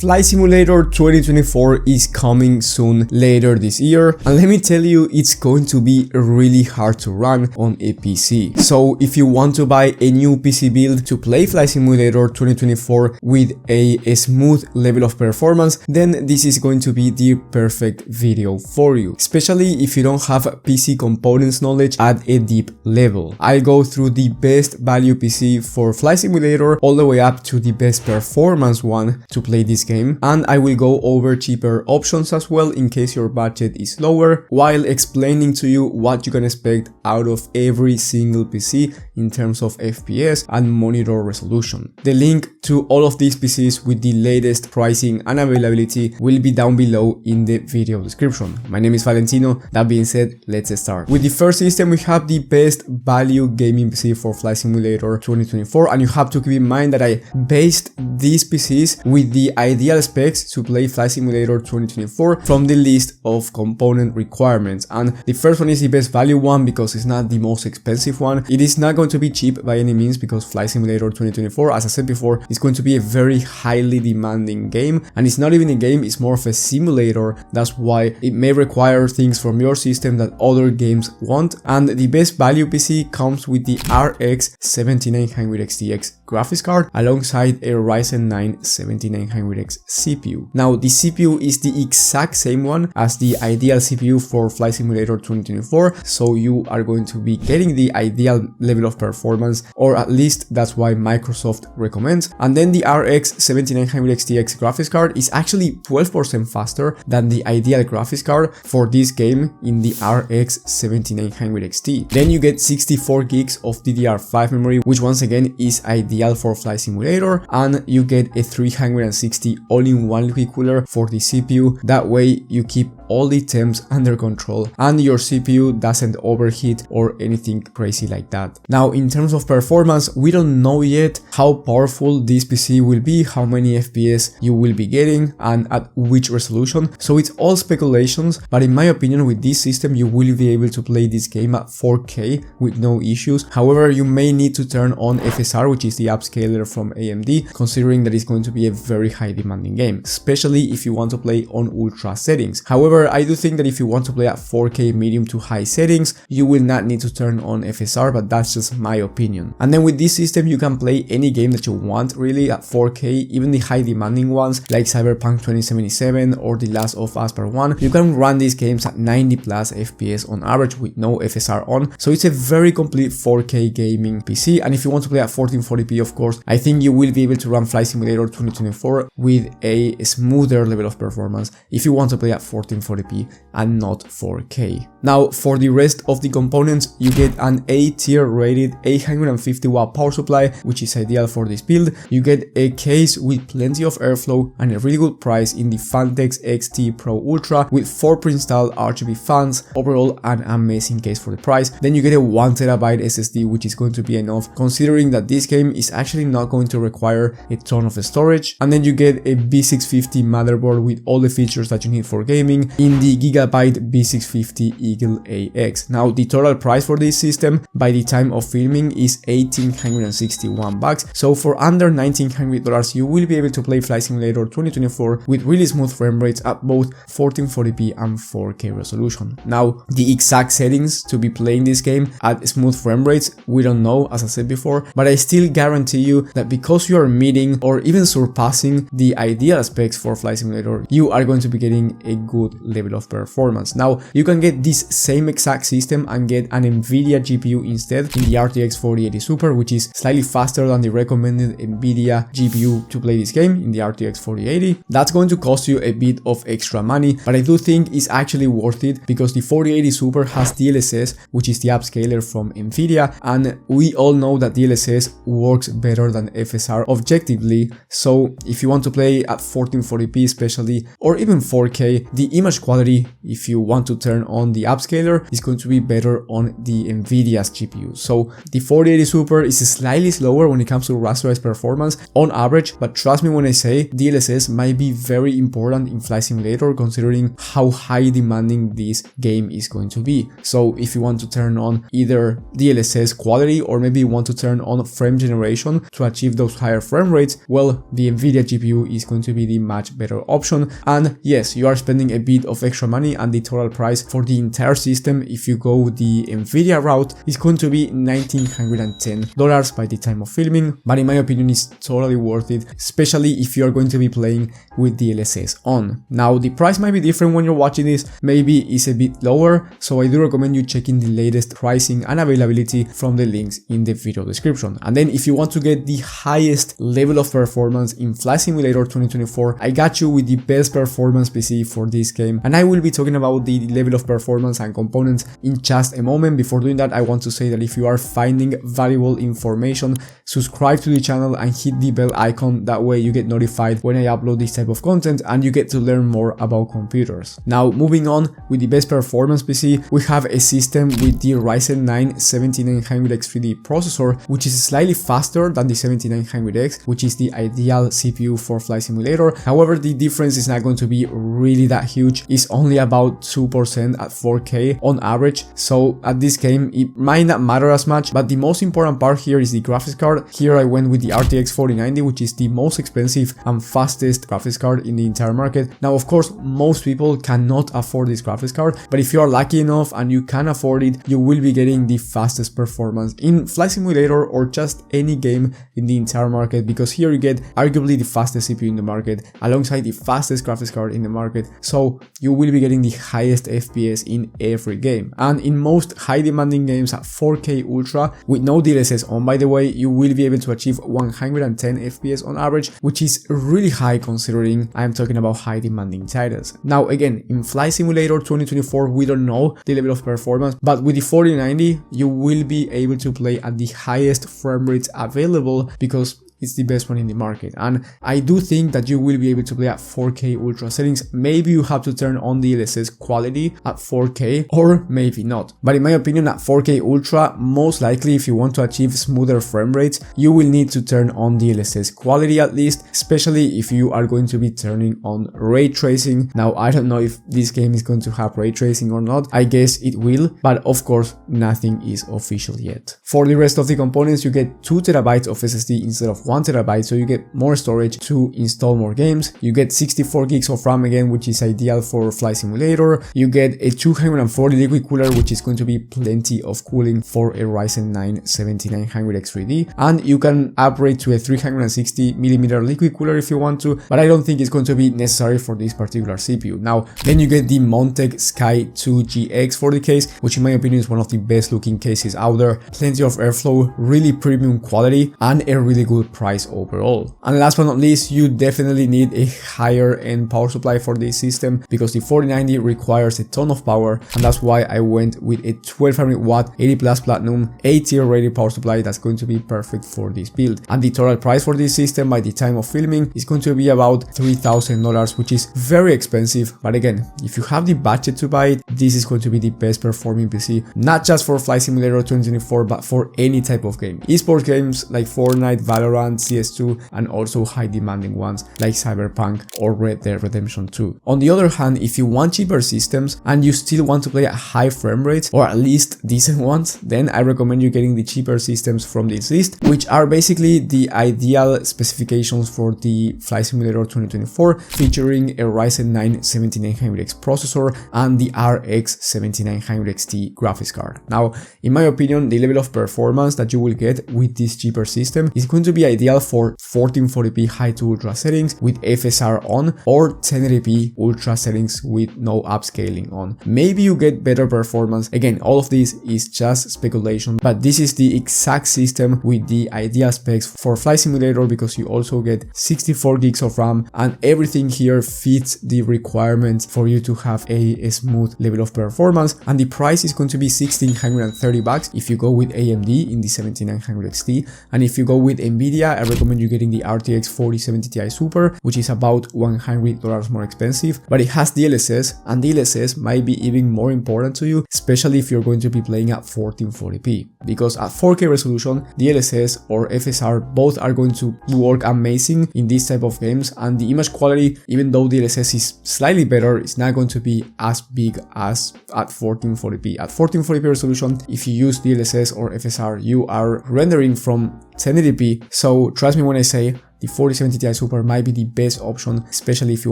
Flight Simulator 2024 is coming soon later this year, and let me tell you, it's going to be really hard to run on a PC. So if you want to buy a new PC build to play Flight Simulator 2024 with a smooth level of performance, then this is going to be the perfect video for you, especially if you don't have PC components knowledge at a deep level. I'll go through the best value PC for Flight Simulator all the way up to the best performance one to play this game, and I will go over cheaper options as well in case your budget is lower, while explaining to you what you can expect out of every single PC in terms of FPS and monitor resolution. The link to all of these PCs with the latest pricing and availability will be down below in the video description. My name is Valentino. That being said, let's start. With the first system, we have the best value gaming PC for Flight Simulator 2024, and you have to keep in mind that I based these PCs with the ideal specs to play Flight Simulator 2024 from the list of component requirements. And the first one is the best value one because it's not the most expensive one. It is not going to be cheap by any means because Flight Simulator 2024, as I said before, is going to be a very highly demanding game, and it's not even a game, it's more of a simulator. That's why it may require things from your system that other games won't. And the best value PC comes with the RX 7900 XTX graphics card alongside a Ryzen 9 7900X CPU. Now the CPU is the exact same one as the ideal CPU for Flight Simulator 2024, so you are going to be getting the ideal level of performance, or at least that's why Microsoft recommends. And then the RX 7900 XTX graphics card is actually 12% faster than the ideal graphics card for this game in the RX 7900 XT. Then you get 64 gigs of DDR5 memory, which once again is ideal for Flight Simulator, and you get a 360 all-in-one liquid cooler for the CPU. That way you keep all the temps under control and your CPU doesn't overheat or anything crazy like that. Now in terms of performance, we don't know yet how powerful this PC will be, how many FPS you will be getting, and at which resolution, so it's all speculations, but in my opinion with this system you will be able to play this game at 4K with no issues. However, you may need to turn on FSR, which is the upscaler from AMD, considering that it's going to be a very high demanding game, especially if you want to play on ultra settings. However, I do think that if you want to play at 4K medium to high settings, you will not need to turn on FSR, but that's just my opinion. And then with this system, you can play any game that you want really at 4K, even the high demanding ones like Cyberpunk 2077 or The Last of Us Part 1. You can run these games at 90 plus FPS on average with no FSR on, so it's a very complete 4K gaming PC. And if you want to play at 1440p, of course, I think you will be able to run Flight Simulator 2024 with a smoother level of performance if you want to play at 1440p and not 4K. Now for the rest of the components, you get an A tier rated 850 watt power supply, which is ideal for this build. You get a case with plenty of airflow and a really good price in the Fantex XT Pro Ultra with 4 pre-installed RGB fans. Overall an amazing case for the price. Then you get a 1TB SSD, which is going to be enough considering that this game is actually not going to require a ton of storage. And then you get a B650 motherboard with all the features that you need for gaming in the Gigabyte B650 Eagle AX. Now the total price for this system by the time of filming is $1,861, so for under $1,900 you will be able to play Flight Simulator 2024 with really smooth frame rates at both 1440p and 4K resolution. Now the exact settings to be playing this game at smooth frame rates we don't know, as I said before, but I still guarantee you that because you are meeting or even surpassing the ideal specs for Flight Simulator, you are going to be getting a good level of performance. Now you can get this same exact system and get an Nvidia GPU instead in the RTX 4080 Super, which is slightly faster than the recommended Nvidia GPU to play this game in the RTX 4080. That's going to cost you a bit of extra money, but I do think it's actually worth it because the 4080 Super has DLSS, which is the upscaler from Nvidia, and we all know that DLSS works better than FSR objectively. So if you want to play at 1440p especially, or even 4K, the image image quality, if you want to turn on the upscaler, is going to be better on the Nvidia's GPU. So the 4080 Super is slightly slower when it comes to rasterized performance on average, but trust me when I say DLSS might be very important in Flight Simulator considering how high demanding this game is going to be. So if you want to turn on either DLSS quality or maybe you want to turn on frame generation to achieve those higher frame rates, well, the Nvidia GPU is going to be the much better option. And yes, you are spending a bit of extra money, and the total price for the entire system, if you go the Nvidia route, is going to be $1,910 by the time of filming, but in my opinion it's totally worth it, especially if you are going to be playing with DLSS on. Now the price might be different when you're watching this, maybe it's a bit lower, so I do recommend you checking the latest pricing and availability from the links in the video description. And then if you want to get the highest level of performance in Flight Simulator 2024, I got you with the best performance PC for this game, and I will be talking about the level of performance and components in just a moment. Before doing that, I want to say that if you are finding valuable information, subscribe to the channel and hit the bell icon, that way you get notified when I upload this type of content and you get to learn more about computers. Now moving on, with the best performance PC, we have a system with the Ryzen 9 7900X 3D processor, which is slightly faster than the 7900X, which is the ideal CPU for Flight Simulator. However, the difference is not going to be really that huge. It's only about 2% at 4K on average, so at this game it might not matter as much, but the most important part here is the graphics card. Here I went with the RTX 4090, which is the most expensive and fastest graphics card in the entire market. Now of course most people cannot afford this graphics card, but if you are lucky enough and you can afford it, you will be getting the fastest performance in Flight Simulator or just any game in the entire market, because here you get arguably the fastest CPU in the market alongside the fastest graphics card in the market, so you will be getting the highest FPS in every game. And in most high demanding games at 4K Ultra with no DLSS on, by the way, you will be able to achieve 110 FPS on average, which is really high considering I'm talking about high demanding titles. Now again, in Flight Simulator 2024 we don't know the level of performance, but with the 4090 you will be able to play at the highest frame rates available because it's the best one in the market. And I do think that you will be able to play at 4K Ultra settings. Maybe you have to turn on the DLSS quality at 4K or maybe not, but in my opinion at 4K Ultra, most likely if you want to achieve smoother frame rates, you will need to turn on the DLSS quality at least, especially if you are going to be turning on ray tracing. Now I don't know if this game is going to have ray tracing or not, I guess it will, but of course nothing is official yet. For the rest of the components, you get 2 TB of SSD instead of 1 TB, so you get more storage to install more games. You get 64 gigs of RAM again, which is ideal for Flight Simulator. You get a 240 liquid cooler, which is going to be plenty of cooling for a Ryzen 9 7900X 3D, and you can upgrade to a 360mm liquid cooler if you want to, but I don't think it's going to be necessary for this particular CPU. Now then you get the Montech Sky 2 GX for the case, which in my opinion is one of the best looking cases out there. Plenty of airflow, really premium quality, and a really good price overall. And last but not least, you definitely need a higher end power supply for this system because the 4090 requires a ton of power, and that's why I went with a 1200 watt 80 plus platinum A-tier rated power supply that's going to be perfect for this build. And the total price for this system by the time of filming is going to be about $3,000, which is very expensive, but again, if you have the budget to buy it, this is going to be the best performing PC, not just for Flight Simulator 2024 but for any type of game. Esports games like Fortnite, Valorant, CS2, and also high demanding ones like Cyberpunk or Red Dead Redemption 2. On the other hand, if you want cheaper systems and you still want to play at high frame rates or at least decent ones, then I recommend you getting the cheaper systems from this list, which are basically the ideal specifications for the Flight Simulator 2024, featuring a Ryzen 9 7900X processor and the RX 7900XT graphics card. Now, in my opinion, the level of performance that you will get with this cheaper system is going to be ideal for 1440p high to ultra settings with FSR on, or 1080p ultra settings with no upscaling on. Maybe you get better performance. Again, all of this is just speculation, but this is the exact system with the ideal specs for Flight Simulator because you also get 64 gigs of RAM, and everything here fits the requirement for you to have a smooth level of performance. And the price is going to be $1,630 if you go with AMD in the 7900XT, and if you go with Nvidia Nvidia, I recommend you getting the RTX 4070 Ti Super, which is about $100 more expensive, but it has DLSS, and DLSS might be even more important to you, especially if you're going to be playing at 1440p, because at 4K resolution, DLSS or FSR both are going to work amazing in this type of games, and the image quality, even though DLSS is slightly better, it's not going to be as big as at 1440p. At 1440p resolution, if you use DLSS or FSR, you are rendering from 1080p, so trust me when I say the 4070 Ti Super might be the best option, especially if you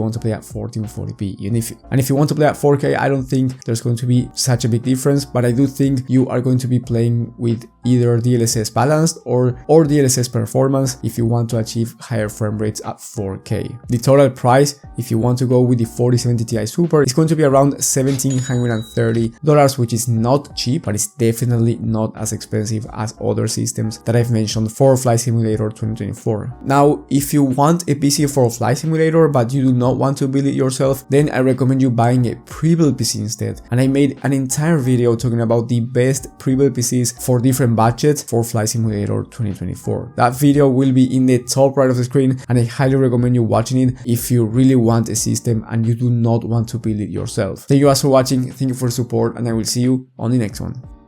want to play at 1440p. And if you want to play at 4K, I don't think there's going to be such a big difference, but I do think you are going to be playing with either DLSS balanced or DLSS performance if you want to achieve higher frame rates at 4K. The total price, if you want to go with the 4070 Ti Super, is going to be around $1,730, which is not cheap, but it's definitely not as expensive as other systems that I've mentioned for Flight Simulator 2024. Now, if you want a PC for Flight Simulator but you do not want to build it yourself, then I recommend you buying a pre-built PC instead. And I made an entire video talking about the best pre-built PCs for different budgets for Flight Simulator 2024. That video will be in the top right of the screen, and I highly recommend you watching it if you really want a system and you do not want to build it yourself. Thank you guys for watching, thank you for the support, and I will see you on the next one.